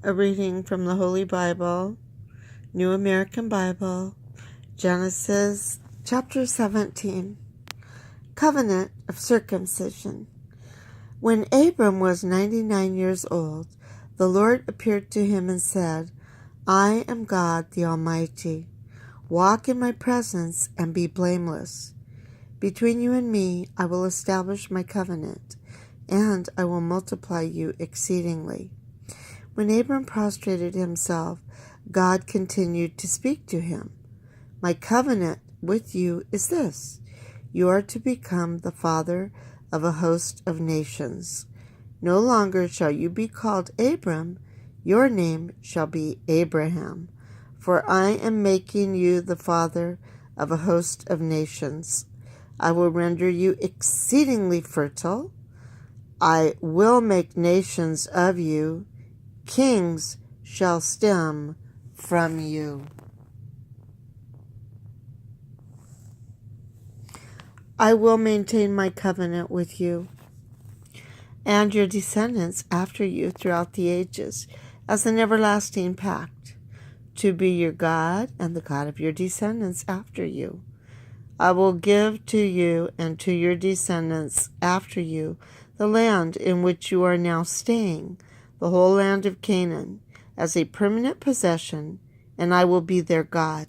A reading from the Holy Bible, New American Bible, Genesis chapter 17, Covenant of Circumcision. When Abram was 99 years old, the Lord appeared to him and said, I am God the Almighty. Walk in my presence and be blameless. Between you and me I will establish my covenant, and I will multiply you exceedingly. When Abram prostrated himself, God continued to speak to him. My covenant with you is this: you are to become the father of a host of nations. No longer shall you be called Abram, your name shall be Abraham, for I am making you the father of a host of nations. I will render you exceedingly fertile. I will make nations of you. Kings shall stem from you. I will maintain my covenant with you and your descendants after you throughout the ages as an everlasting pact, to be your God and the God of your descendants after you. I will give to you and to your descendants after you the land in which you are now staying, the whole land of Canaan, as a permanent possession, and I will be their God.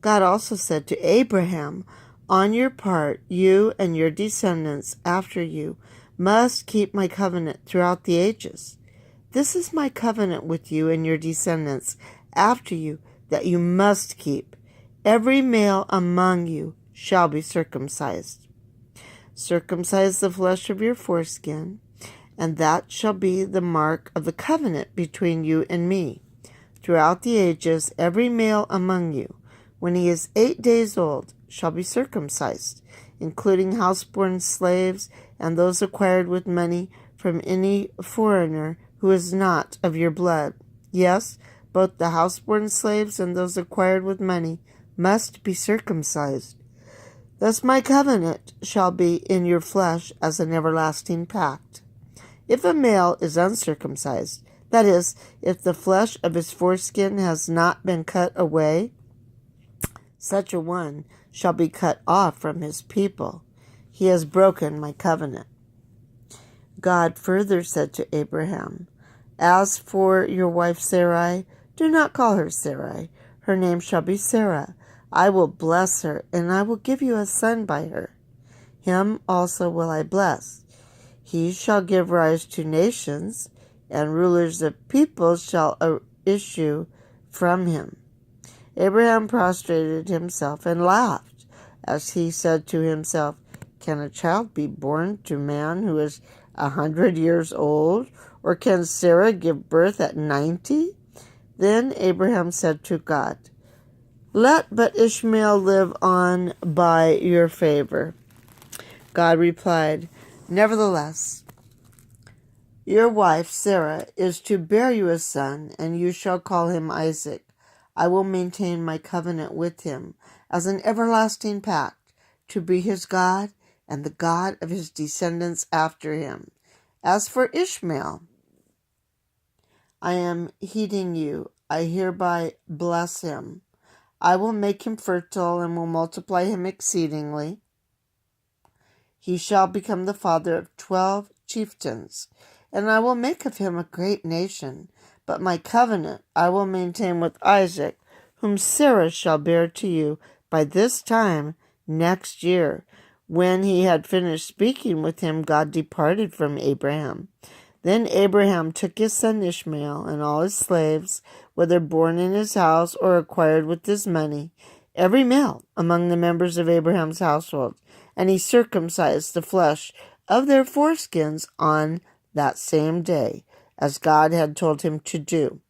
God also said to Abraham, on your part, you and your descendants after you must keep my covenant throughout the ages. This is my covenant with you and your descendants after you that you must keep. Every male among you shall be circumcised. Circumcise the flesh of your foreskin, and that shall be the mark of the covenant between you and me. Throughout the ages, every male among you, when he is 8 days old, shall be circumcised, including houseborn slaves and those acquired with money from any foreigner who is not of your blood. Yes, both the houseborn slaves and those acquired with money must be circumcised. Thus my covenant shall be in your flesh as an everlasting pact. If a male is uncircumcised, that is, if the flesh of his foreskin has not been cut away, such a one shall be cut off from his people. He has broken my covenant. God further said to Abraham, as for your wife Sarai, do not call her Sarai. Her name shall be Sarah. I will bless her, and I will give you a son by her. Him also will I bless. He shall give rise to nations, and rulers of peoples shall issue from him. Abraham prostrated himself and laughed, as he said to himself, can a child be born to man who is 100 years old, or can Sarah give birth at 90? Then Abraham said to God, let but Ishmael live on by your favor. God replied, nevertheless, your wife Sarah is to bear you a son, and you shall call him Isaac. I will maintain my covenant with him as an everlasting pact, to be his God and the God of his descendants after him. As for Ishmael, I am heeding you. I hereby bless him. I will make him fertile and will multiply him exceedingly. He shall become the father of 12 chieftains, and I will make of him a great nation. But my covenant I will maintain with Isaac, whom Sarah shall bear to you by this time next year. When he had finished speaking with him, God departed from Abraham. Then Abraham took his son Ishmael and all his slaves, whether born in his house or acquired with his money, every male among the members of Abraham's household, and he circumcised the flesh of their foreskins on that same day, as God had told him to do.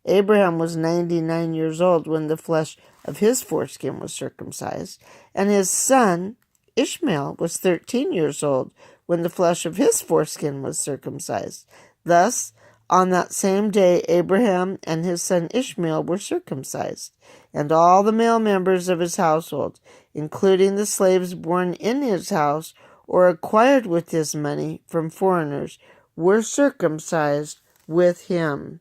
Abraham was 99 years old when the flesh of his foreskin was circumcised, and his son Ishmael was 13 years old when the flesh of his foreskin was circumcised. Thus, on that same day, Abraham and his son Ishmael were circumcised, and all the male members of his household, including the slaves born in his house or acquired with his money from foreigners, were circumcised with him.